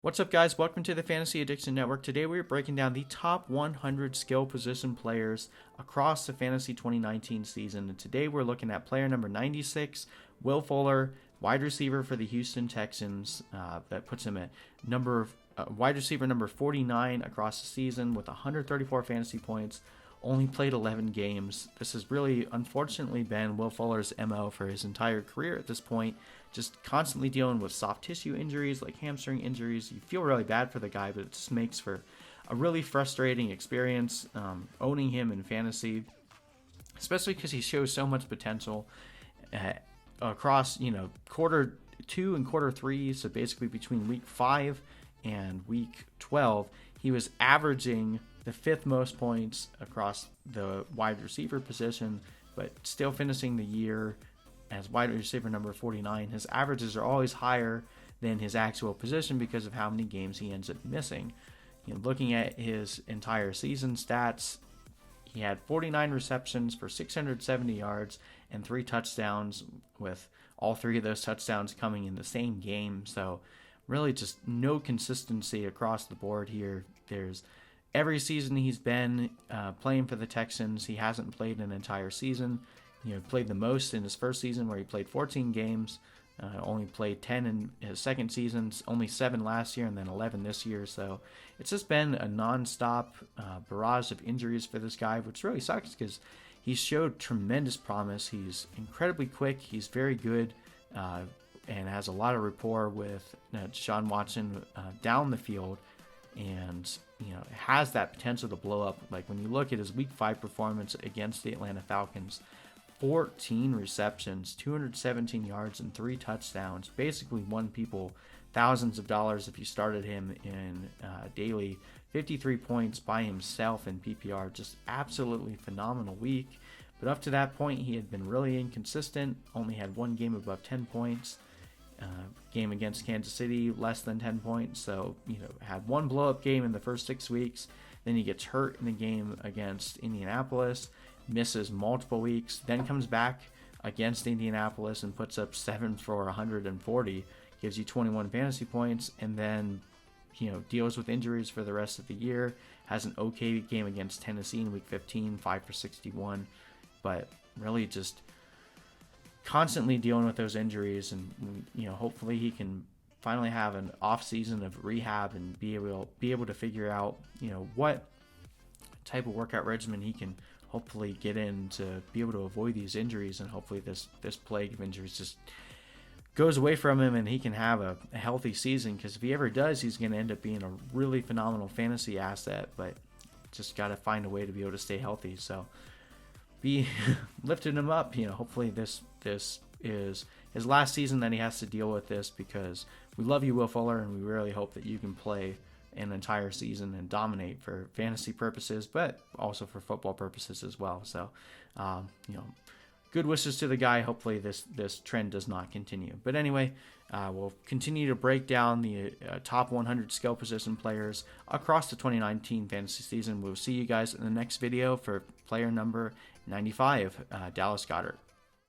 What's up, guys? Welcome to the Fantasy Addiction Network. Today we are breaking down the top 100 skill position players across the Fantasy 2019 season. And today we're looking at player number 96, Will Fuller, wide receiver for the Houston Texans. That puts him at wide receiver number 49 across the season with 134 fantasy points. Only played 11 games. This has really, unfortunately, been Will Fuller's MO for his entire career at this point. Just constantly dealing with soft tissue injuries like hamstring injuries. You feel really bad for the guy, but it just makes for a really frustrating experience owning him in fantasy, especially because he shows so much potential across, quarter 2 and quarter 3. So basically between week 5 and week 12, he was averaging the 5th most points across the wide receiver position, but still finishing the year as wide receiver number 49. His averages are always higher than his actual position because of how many games he ends up missing. Looking at his entire season stats, he had 49 receptions for 670 yards and 3 touchdowns, with all 3 of those touchdowns coming in the same game. So really just no consistency across the board here. There's every season he's been playing for the Texans, he hasn't played an entire season. Played the most in his first season where he played 14 games, only played 10 in his second season, only 7 last year, and then 11 this year. So it's just been a non-stop barrage of injuries for this guy, which really sucks because he showed tremendous promise. He's incredibly quick. He's very good and has a lot of rapport with Deshaun Watson down the field, and has that potential to blow up. Like when you look at his Week 5 performance against the Atlanta Falcons, 14 receptions, 217 yards, and 3 touchdowns. Basically won people thousands of dollars if you started him in daily. 53 points by himself in PPR. Just absolutely phenomenal week. But up to that point, he had been really inconsistent. Only had one game above 10 points. Game against Kansas City, less than 10 points. So, had one blow-up game in the first 6 weeks. Then he gets hurt in the game against Indianapolis. Misses multiple weeks, then comes back against Indianapolis and puts up 7 for 140, gives you 21 fantasy points, and then deals with injuries for the rest of the year. Has an okay game against Tennessee in week 15, 5 for 61, but really just constantly dealing with those injuries. And hopefully he can finally have an off season of rehab and be able to figure out what type of workout regimen he can hopefully get in to be able to avoid these injuries, and hopefully this plague of injuries just goes away from him and he can have a healthy season, because if he ever does, he's going to end up being a really phenomenal fantasy asset, but just got to find a way to be able to stay healthy. So be lifting him up. Hopefully this is his last season that he has to deal with this, because we love you, Will Fuller, and we really hope that you can play an entire season and dominate for fantasy purposes, but also for football purposes as well. So, good wishes to the guy. Hopefully this trend does not continue. But anyway, we'll continue to break down the top 100 skill position players across the 2019 fantasy season. We'll see you guys in the next video for player number 95, Dallas Goedert.